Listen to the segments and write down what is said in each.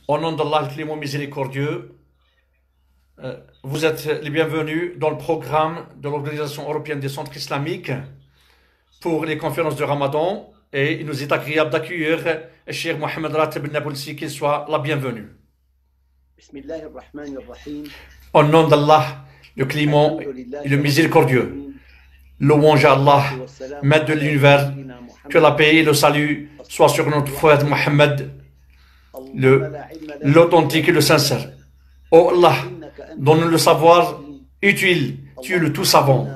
Au nom d'Allah, le clément miséricordieux, vous êtes les bienvenus dans le programme de l'Organisation européenne des centres islamiques pour les conférences de Ramadan. Et il nous est agréable d'accueillir le Cheikh Mohamed Ratib al-Nabulsi, qu'il soit la bienvenue. Au nom d'Allah, le clément et le miséricordieux, louange à Allah, maître de l'univers, que la paix et le salut soient sur notre prophète Mohammed, l'authentique et le sincère. Oh Allah, donne-nous le savoir utile, tu es le tout savant.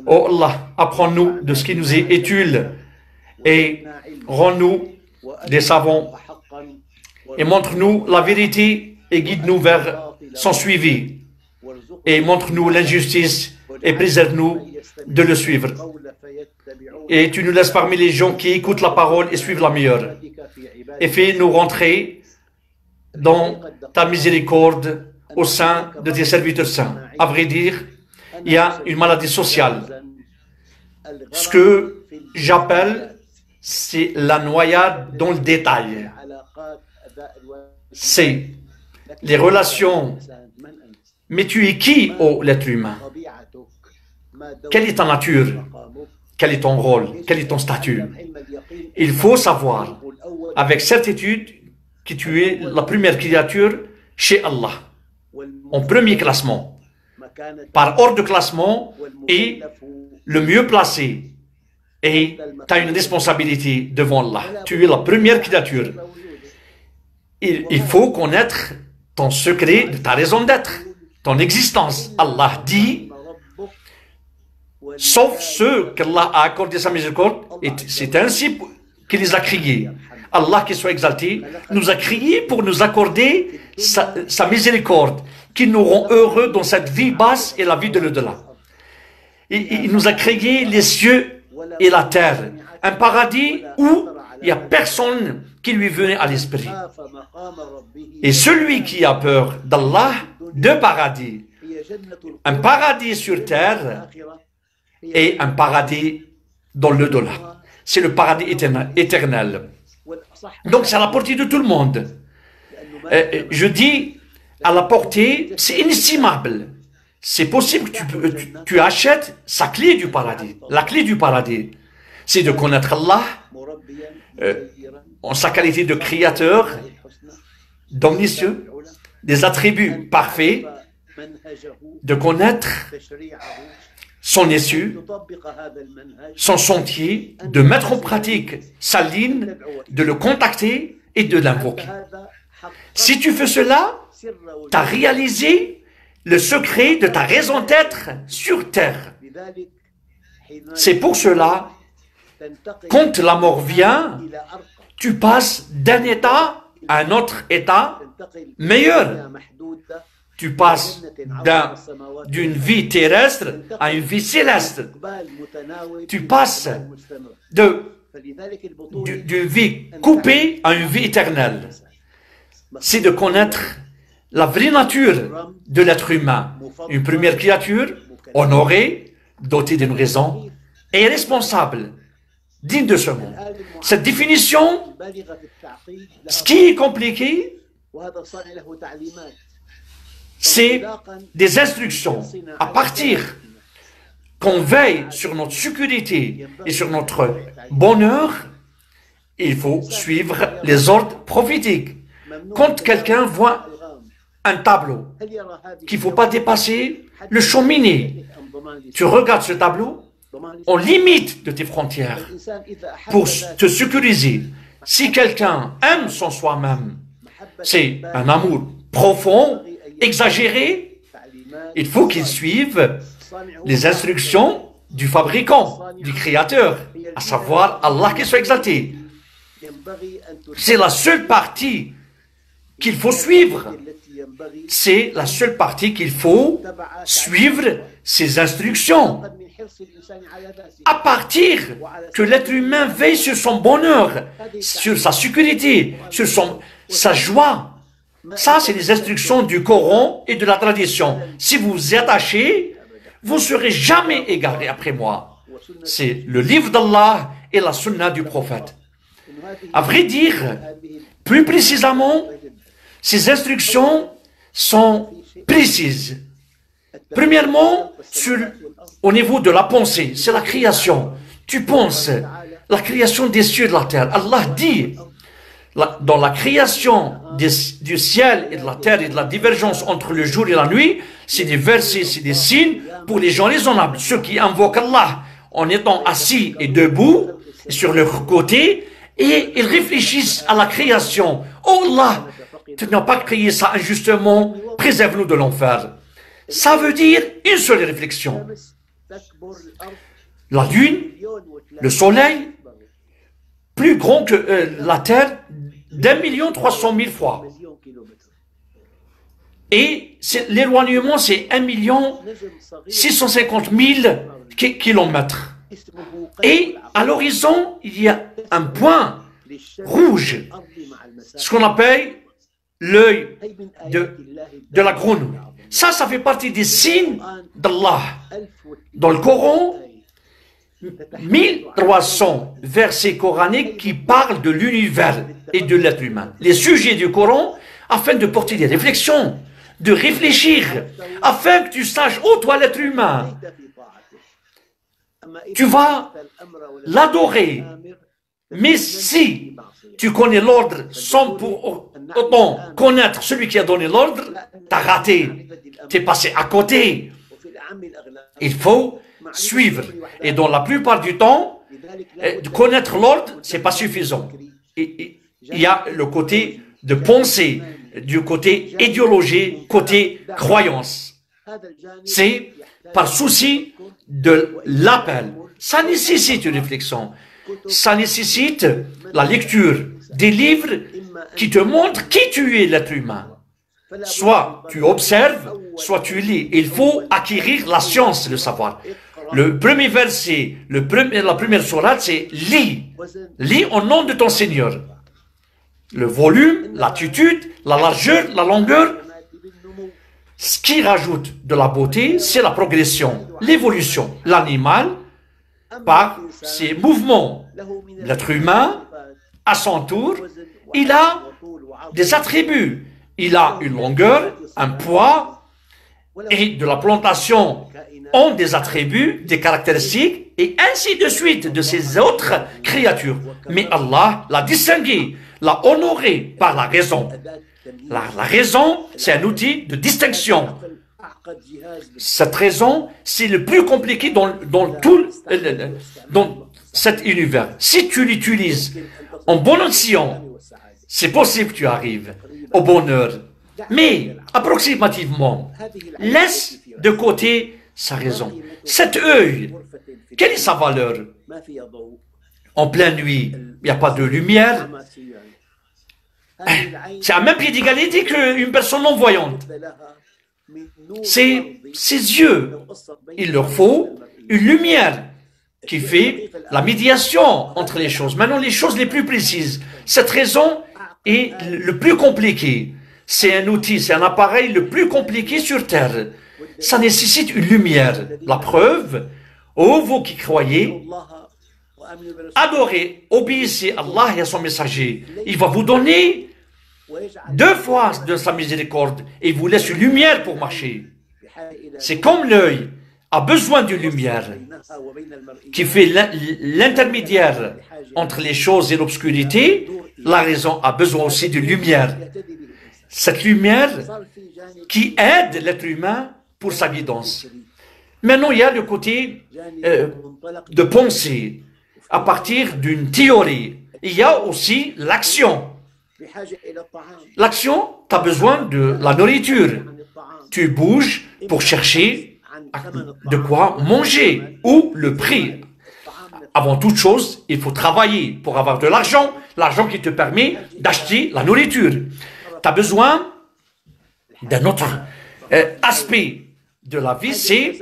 Oh Allah, apprends-nous de ce qui nous est utile et rends-nous des savants et montre-nous la vérité et guide-nous vers son suivi et montre-nous l'injustice et préserve-nous de le suivre. Et tu nous laisses parmi les gens qui écoutent la parole et suivent la meilleure. Et fais-nous rentrer dans ta miséricorde au sein de tes serviteurs saints. À vrai dire, il y a une maladie sociale. Ce que j'appelle, c'est la noyade dans le détail. C'est les relations. Mais tu es qui, ô l'être humain? Quelle est ta nature? Quel est ton rôle? Quel est ton statut? Il faut savoir avec certitude que tu es la première créature chez Allah, en premier classement, par ordre de classement, et le mieux placé. Et tu as une responsabilité devant Allah. Tu es la première créature. Il faut connaître ton secret de ta raison d'être, ton existence. Allah dit, sauf ceux qu'Allah a accordé sa miséricorde, et c'est ainsi qu'il les a créés. Allah, qui soit exalté, nous a créés pour nous accorder sa miséricorde, qui nous rend heureux dans cette vie basse et la vie de l'au-delà. Il nous a créé les cieux et la terre, un paradis où il n'y a personne qui lui venait à l'esprit. Et celui qui a peur d'Allah, deux paradis, un paradis sur terre et un paradis dans l'au-delà. C'est le paradis éternel. Donc c'est à la portée de tout le monde. Je dis à la portée, c'est inestimable. C'est possible que tu achètes sa clé du paradis. La clé du paradis, c'est de connaître Allah en sa qualité de créateur, d'omniscient, des attributs parfaits, de connaître son issue, son sentier, de mettre en pratique sa ligne, de le contacter et de l'invoquer. Si tu fais cela, tu as réalisé le secret de ta raison d'être sur terre. C'est pour cela, quand la mort vient, tu passes d'un état à un autre état meilleur. Tu passes d'une vie terrestre à une vie céleste. Tu passes d'une vie coupée à une vie éternelle. C'est de connaître la vraie nature de l'être humain. Une première créature, honorée, dotée d'une raison, et responsable, digne de ce monde. Cette définition, ce qui est compliqué, c'est des instructions. À partir qu'on veille sur notre sécurité et sur notre bonheur, il faut suivre les ordres prophétiques. Quand quelqu'un voit un tableau qu'il ne faut pas dépasser le cheminée, tu regardes ce tableau, on limite de tes frontières pour te sécuriser. Si quelqu'un aime son soi-même, c'est un amour profond, exagéré, il faut qu'il suive les instructions du fabricant, du créateur, à savoir Allah qui soit exalté. C'est la seule partie qu'il faut suivre. C'est la seule partie qu'il faut suivre ses instructions. À partir que l'être humain veille sur son bonheur, sur sa sécurité, sur sa joie, ça c'est les instructions du Coran et de la tradition. Si vous vous y attachez, vous ne serez jamais égarés après moi. C'est le livre d'Allah et la sunna du prophète. À vrai dire, plus précisément, Ces instructions sont précises. Premièrement, au niveau de la pensée, c'est la création. Tu penses, la création des cieux et de la terre. Allah dit, dans la création du ciel et de la terre et de la divergence entre le jour et la nuit, c'est des versets, c'est des signes pour les gens raisonnables. Ceux qui invoquent Allah en étant assis et debout, sur leur côté, et ils réfléchissent à la création. Oh Allah, tu n'as pas créé ça injustement, préserve-nous de l'enfer. Ça veut dire une seule réflexion. La lune, le soleil, plus grand que la terre, d'1,3 million fois. Et l'éloignement, c'est 1,650,000 kilomètres. Et à l'horizon, il y a un point rouge, ce qu'on appelle l'œil de la grenouille. Ça fait partie des signes d'Allah. Dans le Coran, 1300 versets coraniques qui parlent de l'univers et de l'être humain. Les sujets du Coran, afin de porter des réflexions, de réfléchir, afin que tu saches, oh toi l'être humain, tu vas l'adorer. Mais si tu connais l'ordre sans pour autant connaître celui qui a donné l'ordre, tu as raté, tu es passé à côté. Il faut suivre. Et dans la plupart du temps, connaître l'ordre, ce n'est pas suffisant. Il y a le côté de pensée, du côté idéologie, côté croyance. C'est par souci de l'appel. Ça nécessite une réflexion. Ça nécessite la lecture des livres qui te montrent qui tu es, l'être humain. Soit tu observes, soit tu lis. Il faut acquérir la science, le savoir. Le premier verset, la première sourate, c'est « Lis ». Lis au nom de ton Seigneur. Le volume, l'attitude, la largeur, la longueur. Ce qui rajoute de la beauté, c'est la progression, l'évolution. L'animal, par ses mouvements. L'être humain, à son tour, il a des attributs. Il a une longueur, un poids, et de la plantation ont des attributs, des caractéristiques, et ainsi de suite de ces autres créatures. Mais Allah l'a distingué, l'a honoré par la raison. La raison, c'est un outil de distinction. Cette raison, c'est le plus compliqué dans cet univers. Si tu l'utilises en bon escient, c'est possible que tu arrives au bonheur. Mais, approximativement, laisse de côté sa raison. Cet œil, quelle est sa valeur? En pleine nuit, il n'y a pas de lumière. C'est à même pied d'égalité qu'une personne non-voyante. C'est ses yeux. Il leur faut une lumière qui fait la médiation entre les choses. Maintenant, les choses les plus précises. Cette raison est le plus compliqué. C'est un outil, c'est un appareil le plus compliqué sur Terre. Ça nécessite une lumière. La preuve, ô vous qui croyez, adorez, obéissez à Allah et à son messager. Il va vous donner 2 fois de sa miséricorde et vous laisse une lumière pour marcher. C'est comme l'œil a besoin d'une lumière qui fait l'intermédiaire entre les choses et l'obscurité. La raison a besoin aussi de lumière. Cette lumière qui aide l'être humain pour sa guidance. Maintenant, il y a le côté de pensée à partir d'une théorie. Il y a aussi l'action. L'action, tu as besoin de la nourriture. Tu bouges pour chercher de quoi manger ou le prix. Avant toute chose, il faut travailler pour avoir de l'argent, l'argent qui te permet d'acheter la nourriture. Tu as besoin d'un autre aspect de la vie, c'est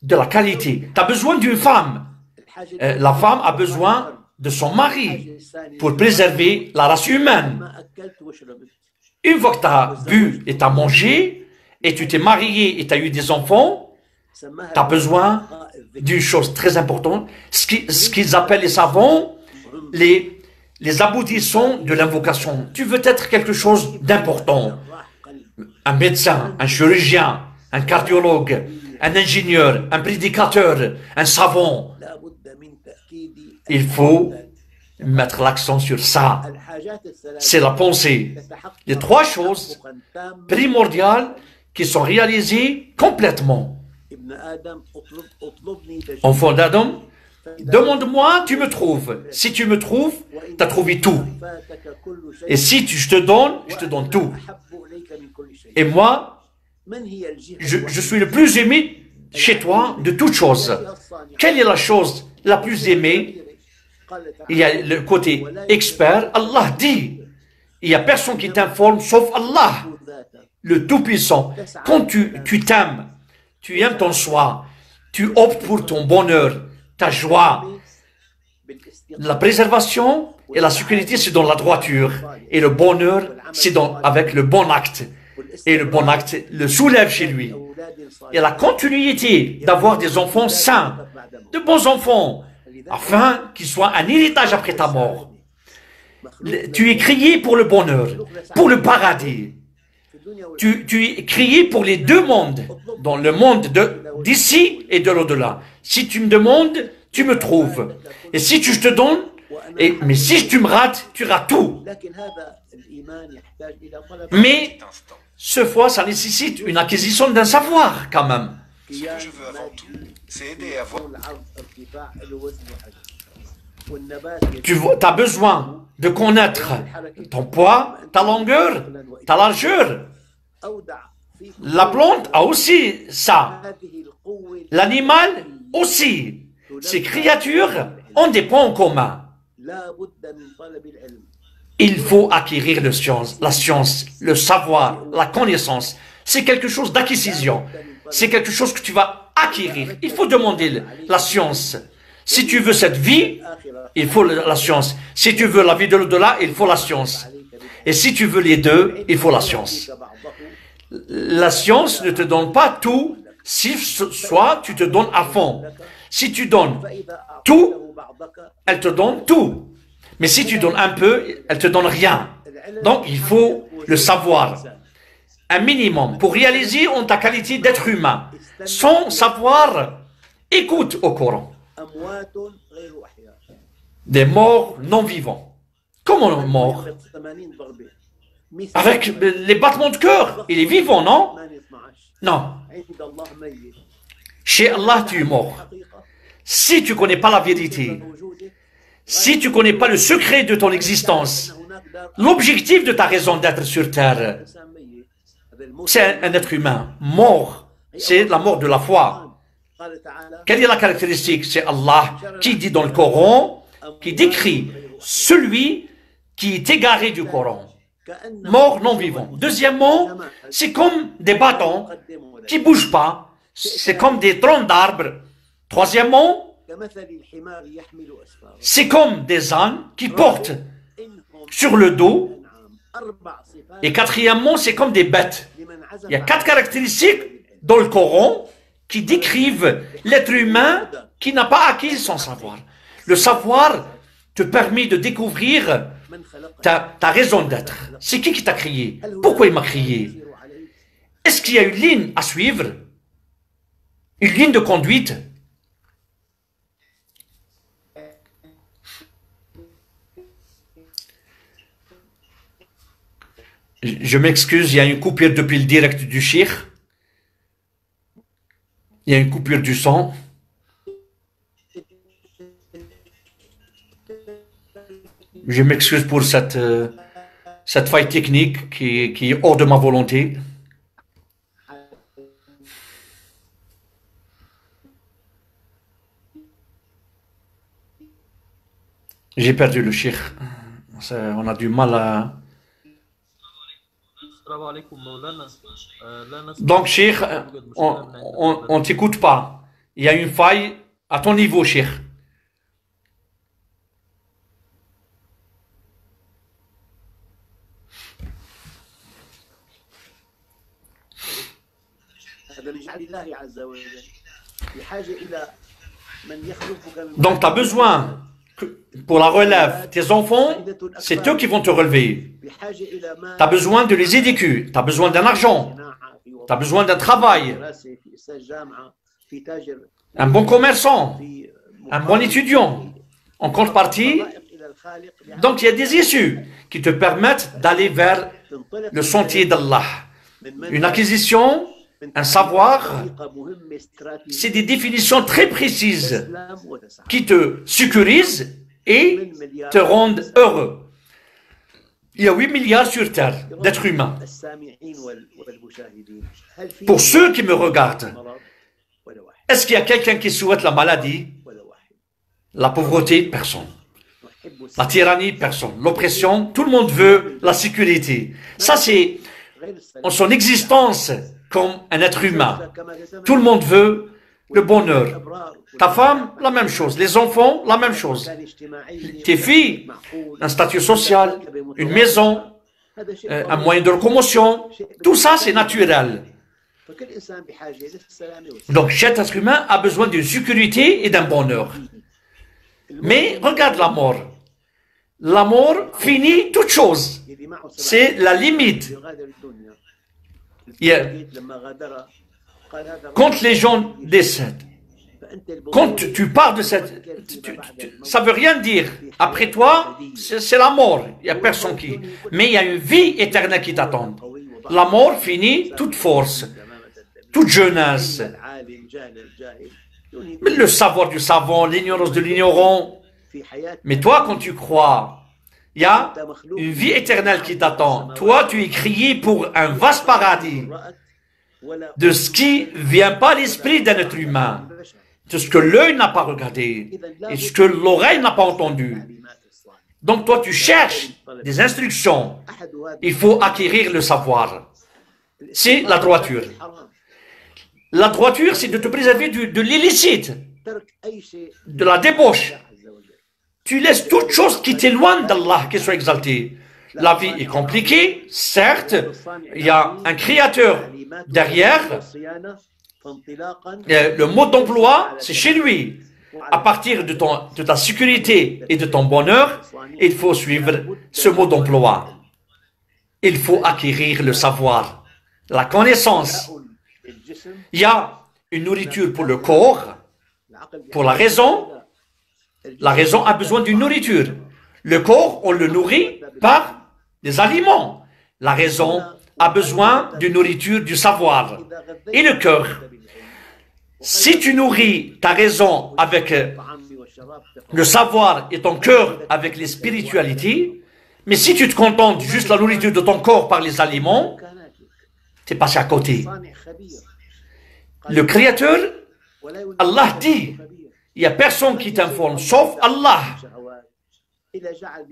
de la qualité. Tu as besoin d'une femme. La femme a besoin de son mari pour préserver la race humaine. Une fois que tu as bu et tu as mangé, et tu t'es marié et tu as eu des enfants, tu as besoin d'une chose très importante, ce qu'ils appellent les savants, les aboutissants de l'invocation. Tu veux être quelque chose d'important. Un médecin, un chirurgien, un cardiologue, un ingénieur, un prédicateur, un savant. Il faut mettre l'accent sur ça. C'est la pensée. Les trois choses primordiales qui sont réalisées complètement. Enfant d'Adam, demande-moi, tu me trouves. Si tu me trouves, tu as trouvé tout. Et si je te donne tout. Et moi, je suis le plus aimé chez toi de toutes choses. Quelle est la chose la plus aimée? Il y a le côté expert. Allah dit, il n'y a personne qui t'informe sauf Allah, le Tout-Puissant. Quand tu t'aimes, tu aimes ton soi, tu optes pour ton bonheur, ta joie. La préservation et la sécurité, c'est dans la droiture. Et le bonheur, c'est avec le bon acte. Et le bon acte le soulève chez lui. Et la continuité d'avoir des enfants sains, de bons enfants, afin qu'ils soient un héritage après ta mort. Tu es crié pour le bonheur, pour le paradis. Tu es crié pour les deux mondes, dans le monde d'ici et de l'au-delà. Si tu me demandes, tu me trouves. Et si je te donne, mais si tu me rates, tu rates tout. Mais, ce fois, ça nécessite une acquisition d'un savoir, quand même. Ce que je veux avant tout, c'est aider à voir. Tu as besoin de connaître ton poids, ta longueur, ta largeur. La plante a aussi ça. L'animal aussi. Ces créatures ont des points en commun. Il faut acquérir la science, le savoir, la connaissance. C'est quelque chose d'acquisition. C'est quelque chose que tu vas acquérir. Il faut demander la science. Si tu veux cette vie, il faut la science. Si tu veux la vie de l'au-delà, il faut la science. Et si tu veux les deux, il faut la science. La science ne te donne pas tout, si soit tu te donnes à fond. Si tu donnes tout, elle te donne tout. Mais si tu donnes un peu, elle te donne rien. Donc il faut le savoir. Un minimum pour réaliser en ta qualité d'être humain. Sans savoir, écoute au Coran. Des morts non vivants. Comment mort? Avec les battements de cœur. Il est vivant, non? Non. Chez Allah, tu es mort. Si tu ne connais pas la vérité, si tu ne connais pas le secret de ton existence, l'objectif de ta raison d'être sur terre, c'est un être humain mort. C'est la mort de la foi. Quelle est la caractéristique? C'est Allah qui dit dans le Coran, qui décrit celui qui est égaré du Coran. Mort non vivant. Deuxièmement, c'est comme des bâtons qui ne bougent pas. C'est comme des troncs d'arbres. Troisièmement, c'est comme des ânes qui portent sur le dos. Et quatrièmement, c'est comme des bêtes. Il y a 4 caractéristiques dans le Coran qui décrivent l'être humain qui n'a pas acquis son savoir. Le savoir te permet de découvrir ta raison d'être. C'est qui t'a créé? Pourquoi il m'a créé? Est-ce qu'il y a une ligne à suivre? Une ligne de conduite? Je m'excuse, il y a une coupure depuis le direct du Cheikh. Il y a une coupure du son. Je m'excuse pour cette faille technique qui est hors de ma volonté. J'ai perdu le Cheikh. On a du mal à... Donc, Cheikh, on ne t'écoute pas. Il y a une faille à ton niveau, Cheikh. Donc, tu as besoin pour la relève. Tes enfants, c'est eux qui vont te relever. Tu as besoin de les éduquer, tu as besoin d'un argent, tu as besoin d'un travail, un bon commerçant, un bon étudiant. En contrepartie, donc il y a des issues qui te permettent d'aller vers le sentier d'Allah. Une acquisition, un savoir, c'est des définitions très précises qui te sécurisent et te rendent heureux. Il y a 8 milliards sur Terre d'êtres humains. Pour ceux qui me regardent, est-ce qu'il y a quelqu'un qui souhaite la maladie, la pauvreté? Personne. La tyrannie? Personne. L'oppression? Tout le monde veut la sécurité. Ça, c'est en son existence comme un être humain. Tout le monde veut le bonheur. Ta femme, la même chose. Les enfants, la même chose. Tes filles, un statut social, une maison, un moyen de locomotion. Tout ça, c'est naturel. Donc, chaque être humain a besoin d'une sécurité et d'un bonheur. Mais regarde la mort. La mort finit toute chose. C'est la limite. Quand les gens décèdent, quand tu pars de cette... ça ne veut rien dire. Après toi, c'est la mort. Il n'y a personne qui... Mais il y a une vie éternelle qui t'attend. La mort finit toute force, toute jeunesse. Le savoir du savant, l'ignorance de l'ignorant. Mais toi, quand tu crois, il y a une vie éternelle qui t'attend. Toi, tu es crié pour un vaste paradis de ce qui ne vient pas à l'esprit d'un être humain, de ce que l'œil n'a pas regardé et ce que l'oreille n'a pas entendu. Donc toi, tu cherches des instructions. Il faut acquérir le savoir. C'est la droiture. La droiture, c'est de te préserver de l'illicite, de la débauche. Tu laisses toute chose qui t'éloigne d'Allah, qu'il soit exalté. La vie est compliquée, certes, il y a un créateur derrière. Le mode d'emploi, c'est chez lui. À partir de ta sécurité et de ton bonheur, il faut suivre ce mode d'emploi. Il faut acquérir le savoir, la connaissance. Il y a une nourriture pour le corps, pour la raison. La raison a besoin d'une nourriture. Le corps, on le nourrit par des aliments. La raison a besoin d'une nourriture du savoir. Et le cœur. Si tu nourris ta raison avec le savoir et ton cœur avec les spiritualités, mais si tu te contentes juste de la nourriture de ton corps par les aliments, tu es passé à côté. Le Créateur, Allah dit, il n'y a personne qui t'informe, sauf Allah.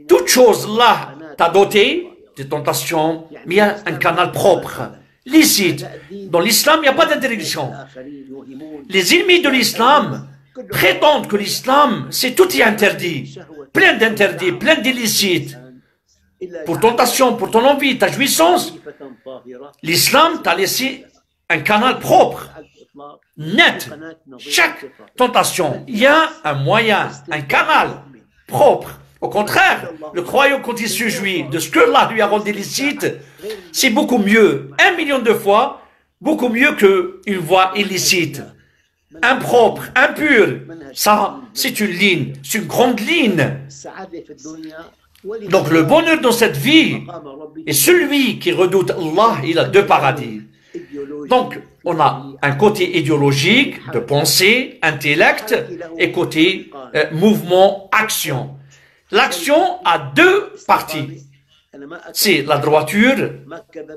Toute chose là t'a doté de tentations, mais il y a un canal propre, licite. Dans l'islam, il n'y a pas d'interdiction. Les ennemis de l'islam prétendent que l'islam, c'est tout est interdit. Plein d'interdits, plein d'illicites. Pour tentation, pour ton envie, ta jouissance, l'islam t'a laissé un canal propre, net. Chaque tentation, il y a un moyen, un canal propre. Au contraire, le croyant, quand il se jouit de ce que Allah lui a rendu licite, c'est beaucoup mieux, 1 million de fois, beaucoup mieux qu'une voie illicite, impropre, impure. Ça, c'est une ligne, c'est une grande ligne. Donc le bonheur dans cette vie, et celui qui redoute Allah, il a 2 paradis. Donc, on a un côté idéologique, de pensée, intellect, et côté mouvement, action. L'action a 2 parties. C'est la droiture,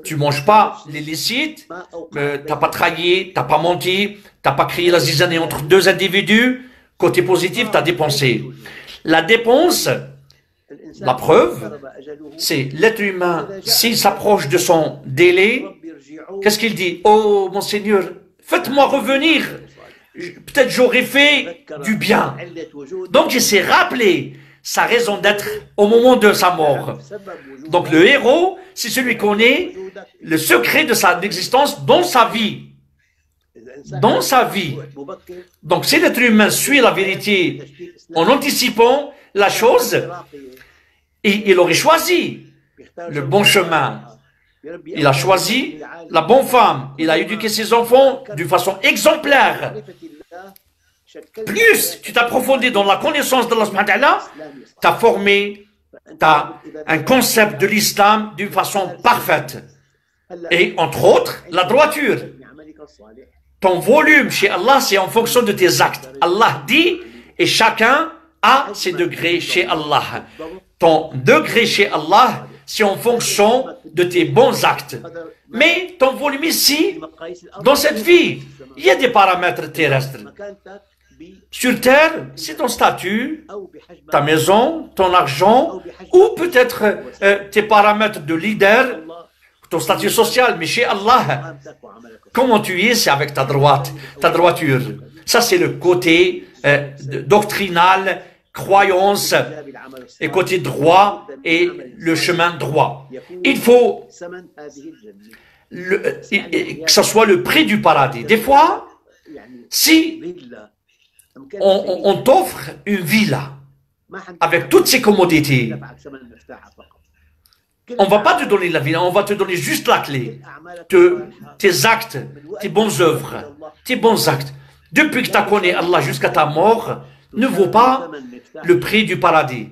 tu ne manges pas l'illicite, tu n'as pas trahi, tu n'as pas menti, tu n'as pas créé la zizanie entre 2 individus. Côté positif, tu as dépensé. La dépense, la preuve, c'est l'être humain, s'il s'approche de son délai, qu'est-ce qu'il dit? Oh, mon Seigneur, faites-moi revenir. Peut-être j'aurais fait du bien. Donc, il s'est rappelé sa raison d'être au moment de sa mort. Donc, le héros, c'est celui qui connaît le secret de sa existence dans sa vie. Dans sa vie. Donc, si l'être humain suit la vérité en anticipant, la chose, et il aurait choisi le bon chemin. Il a choisi la bonne femme. Il a éduqué ses enfants d'une façon exemplaire. Plus tu t'approfondis dans la connaissance d'Allah subhanahu wa ta'ala, tu as formé un concept de l'islam d'une façon parfaite. Et entre autres, la droiture. Ton volume chez Allah, c'est en fonction de tes actes. Allah dit, et chacun a ses degrés chez Allah. Ton degré chez Allah, c'est en fonction de tes bons actes. Mais ton volume ici, dans cette vie, il y a des paramètres terrestres. Sur terre, c'est ton statut, ta maison, ton argent, ou peut-être tes paramètres de leader, ton statut social. Mais chez Allah, comment tu es, c'est avec ta droiture. Ça, c'est le côté doctrinal, croyance, et côté droit, et le chemin droit. Il faut que ce soit le prix du paradis. Des fois, si on t'offre une villa avec toutes ses commodités, on ne va pas te donner la villa, on va te donner juste la clé. Tes actes, tes bonnes œuvres, tes bons actes. Depuis que tu connais Allah jusqu'à ta mort, ne vaut pas le prix du paradis.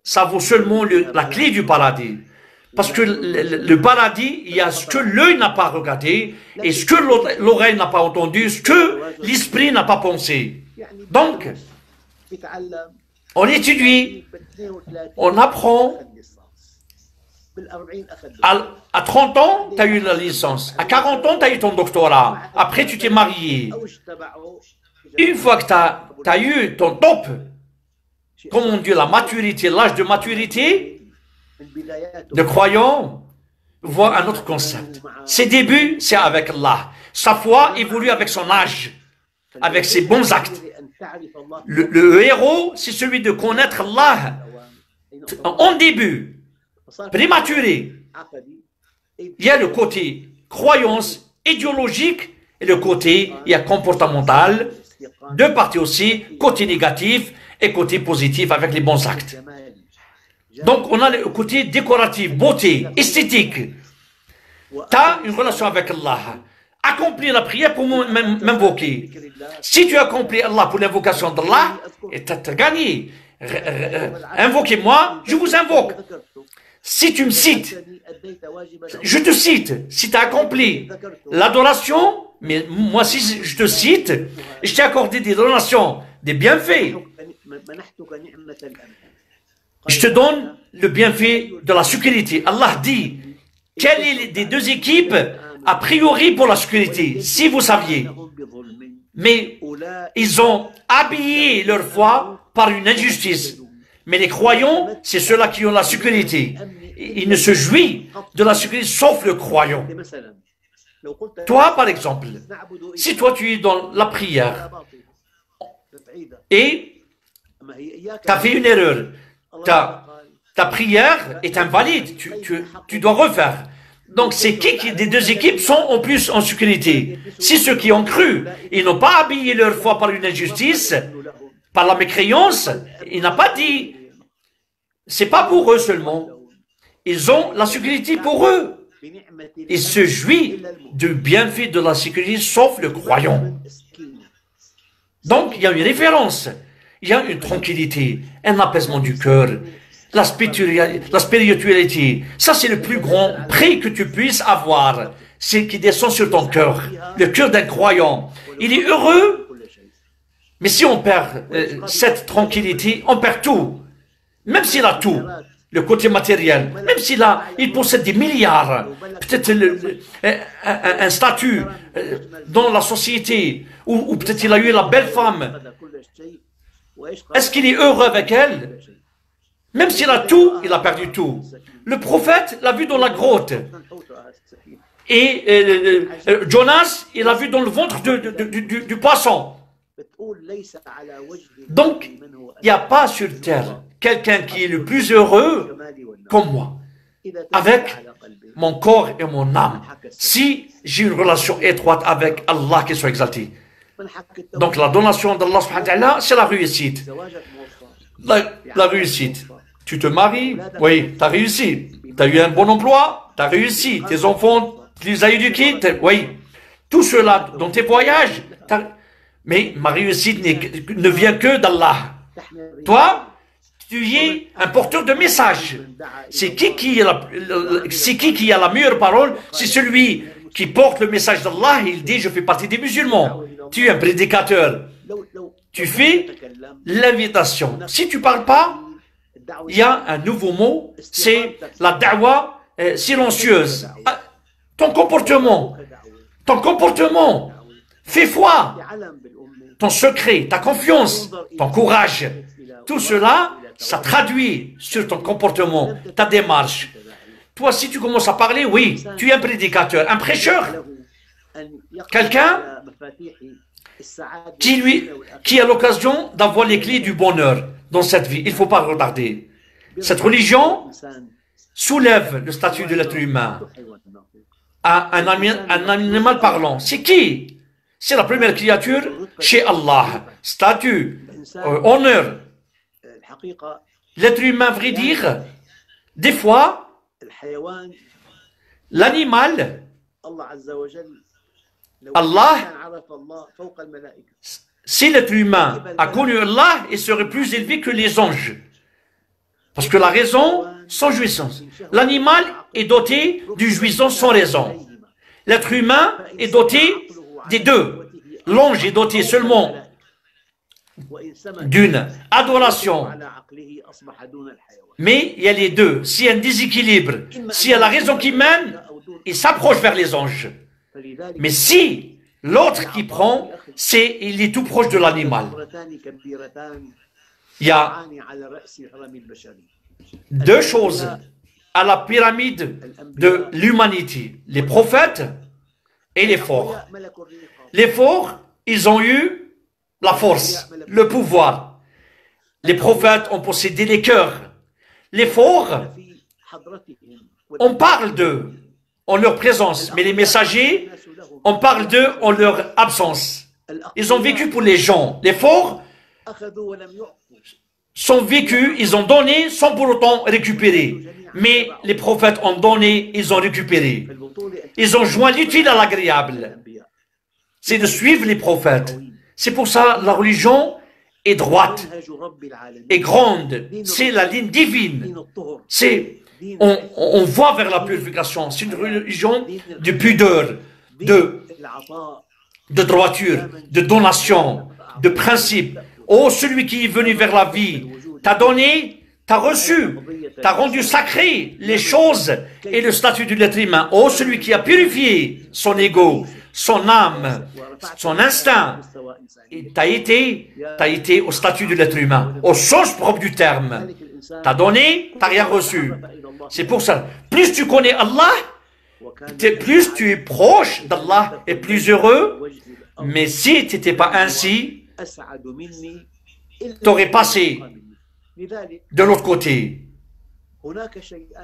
Ça vaut seulement la clé du paradis. Parce que le paradis, il y a ce que l'œil n'a pas regardé, et ce que l'oreille n'a pas entendu, ce que l'esprit n'a pas pensé. Donc, on étudie, on apprend. À 30 ans, tu as eu la licence. À 40 ans, tu as eu ton doctorat. Après, tu t'es marié. Une fois que tu as eu ton top, comme on dit, la maturité, l'âge de maturité, le croyant voit un autre concept. Ses débuts, c'est avec Allah. Sa foi évolue avec son âge, avec ses bons actes. Le héros, c'est celui de connaître Allah en début, prématuré. Il y a le côté croyance idéologique et le côté comportemental. Deux parties aussi, côté négatif et côté positif avec les bons actes. Donc on a le côté décoratif, beauté, esthétique. Tu as une relation avec Allah. Accomplis la prière pour m'invoquer. Si tu accomplis Allah pour l'invocation d'Allah, tu as gagné. Invoquez-moi, je vous invoque. Si tu me cites, je te cite. Si tu as accompli l'adoration, mais moi si je te cite, je t'ai accordé des donations, des bienfaits. Je te donne le bienfait de la sécurité. Allah dit, quelle est des deux équipes a priori pour la sécurité, si vous saviez. Mais ils ont habillé leur foi par une injustice. Mais les croyants, c'est ceux-là qui ont la sécurité. Ils ne se jouissent de la sécurité sauf le croyant. Toi, par exemple, si toi tu es dans la prière et tu as fait une erreur, ta prière est invalide, tu dois refaire. Donc c'est qui des deux équipes sont en plus en sécurité? Si ceux qui ont cru, ils n'ont pas habillé leur foi par une injustice, par la mécréance, il n'a pas dit, c'est pas pour eux seulement. Ils ont la sécurité pour eux. Ils se jouissent du bienfait de la sécurité, sauf le croyant. Donc, il y a une référence. Il y a une tranquillité, un apaisement du cœur, la spiritualité. Ça, c'est le plus grand prix que tu puisses avoir. C'est qui descend sur ton cœur, le cœur d'un croyant. Il est heureux, mais si on perd cette tranquillité, on perd tout. Même s'il a tout, le côté matériel, même il possède des milliards, peut-être un statut dans la société, ou peut-être il a eu la belle femme. Est-ce qu'il est heureux avec elle? Même s'il a tout, il a perdu tout. Le prophète l'a vu dans la grotte. Et Jonas, il l'a vu dans le ventre du poisson. Donc, il n'y a pas sur terre quelqu'un qui est le plus heureux comme moi, avec mon corps et mon âme, si j'ai une relation étroite avec Allah qui soit exalté. Donc la donation d'Allah, c'est la réussite. la réussite. Tu te maries, oui, tu as réussi. Tu as eu un bon emploi, tu as réussi. Tes enfants, tu les as éduqués, oui. Tout cela dans tes voyages. Mais ma réussite ne vient que d'Allah. Toi, tu es un porteur de message. C'est qui a la meilleure parole? C'est celui qui porte le message d'Allah et il dit, je fais partie des musulmans. Tu es un prédicateur. Tu fais l'invitation. Si tu ne parles pas, il y a un nouveau mot, c'est la da'wa silencieuse. Ton comportement, fais foi, ton secret, ta confiance, ton courage, tout cela, ça traduit sur ton comportement, ta démarche. Toi, si tu commences à parler, oui, tu es un prédicateur, un prêcheur, quelqu'un qui a l'occasion d'avoir les clés du bonheur dans cette vie. Il ne faut pas retarder. Cette religion soulève le statut de l'être humain à un animal parlant. C'est qui? C'est la première créature chez Allah. Statut, honneur. L'être humain, vrai dire, des fois, l'animal, Allah, si l'être humain a connu Allah, il serait plus élevé que les anges. Parce que la raison, sans jouissance. L'animal est doté d'une jouissance sans raison. L'être humain est doté des deux. L'ange est doté seulement d'une adoration. Mais il y a les deux. S'il y a un déséquilibre, s'il y a la raison qui mène, il s'approche vers les anges. Mais si l'autre qui prend, il est tout proche de l'animal. Il y a deux choses à la pyramide de l'humanité, les prophètes et les forts. Les forts, ils ont eu la force, le pouvoir. Les prophètes ont possédé les cœurs. Les forts, on parle d'eux en leur présence, mais les messagers, on parle d'eux en leur absence. Ils ont vécu pour les gens. Les forts sont vécus, ils ont donné sans pour autant récupérer. Mais les prophètes ont donné, ils ont récupéré. Ils ont joint l'utile à l'agréable. C'est de suivre les prophètes. C'est pour ça la religion est droite et grande. C'est la ligne divine. On voit vers la purification. C'est une religion de pudeur, de droiture, de donation, de principe. Oh, celui qui est venu vers la vie, t'a donné, t'a reçu, t'a rendu sacré les choses et le statut de l'être humain. Oh, celui qui a purifié son ego, son âme, son instinct, t'as été au statut de l'être humain, au sens propre du terme. T'as donné, t'as rien reçu. C'est pour ça, plus tu connais Allah, plus tu es proche d'Allah et plus heureux. Mais si tu n'étais pas ainsi, tu aurais passé de l'autre côté.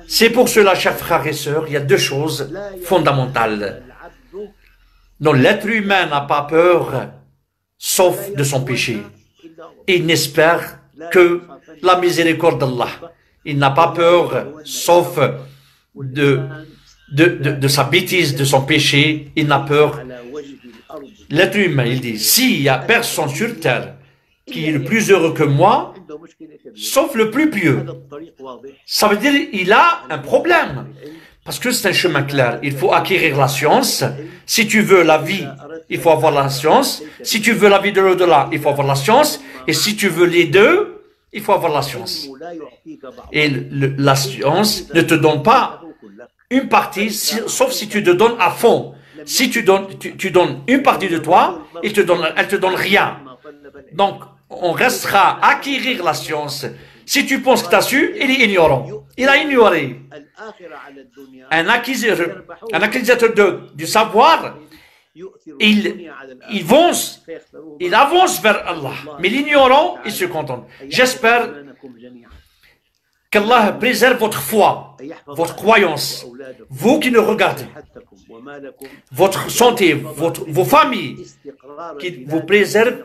C'est pour cela, chers frères et sœurs, il y a deux choses fondamentales. Non, l'être humain n'a pas peur, sauf de son péché. Il n'espère que la miséricorde d'Allah. Il n'a pas peur, sauf de sa bêtise, de son péché. Il n'a peur. L'être humain, il dit, s'il n'y a personne sur terre qui est le plus heureux que moi, sauf le plus pieux, ça veut dire qu'il a un problème. Parce que c'est un chemin clair. Il faut acquérir la science. Si tu veux la vie, il faut avoir la science. Si tu veux la vie de l'au-delà, il faut avoir la science. Et si tu veux les deux, il faut avoir la science. Et la science ne te donne pas une partie, sauf si tu te donnes à fond. Si tu donnes une partie de toi, elle te donne rien. Donc, on restera à acquérir la science. Si tu penses que tu as su, il est ignorant. Il a ignoré. Un acquisiteur du savoir, il avance vers Allah. Mais l'ignorant, il se contente. J'espère qu'Allah préserve votre foi, votre croyance. Vous qui nous regardez, votre santé, vos familles, qui vous préservent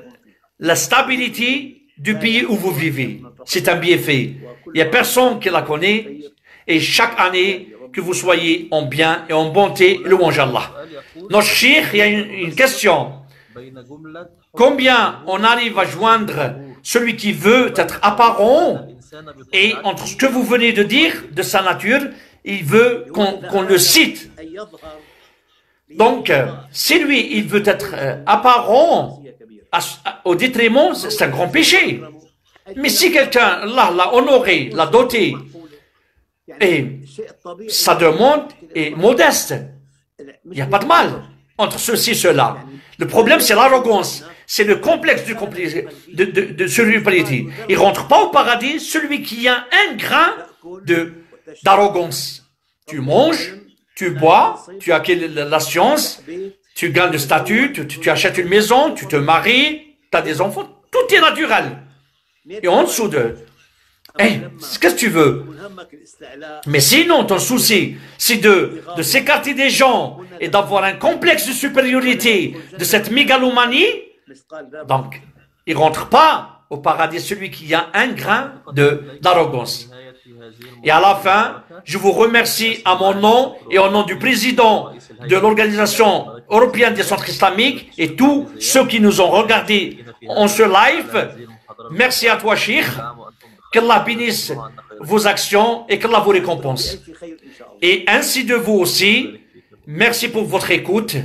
la stabilité du pays où vous vivez. c'est un bienfait. Il n'y a personne qui la connaît. Et chaque année, que vous soyez en bien et en bonté, louange Allah. Notre cheikh, il y a une question. Combien on arrive à joindre celui qui veut être apparent et entre ce que vous venez de dire, de sa nature, il veut qu'on le cite. Donc, si lui, il veut être apparent au détriment, c'est un grand péché. Mais si quelqu'un l'a honoré, l'a doté, et sa demande est modeste, il n'y a pas de mal entre ceci et cela. Le problème, c'est l'arrogance. C'est le complexe de supériorité. Il ne rentre pas au paradis celui qui a un grain d'arrogance. Tu manges, tu bois, tu acquiers la science, tu gagnes le statut, tu achètes une maison, tu te maries, tu as des enfants. Tout est naturel. Et en dessous de... qu'est-ce que tu veux? Mais sinon, ton souci, c'est de s'écarter des gens et d'avoir un complexe de supériorité, de cette mégalomanie. Donc, il ne rentre pas au paradis celui qui a un grain d'arrogance. Et à la fin, je vous remercie à mon nom et au nom du président de l'Organisation européenne des centres islamiques et tous ceux qui nous ont regardés en ce live. Merci à toi, Cheikh. Qu'Allah bénisse vos actions et qu'Allah vous récompense. Et ainsi de vous aussi. Merci pour votre écoute.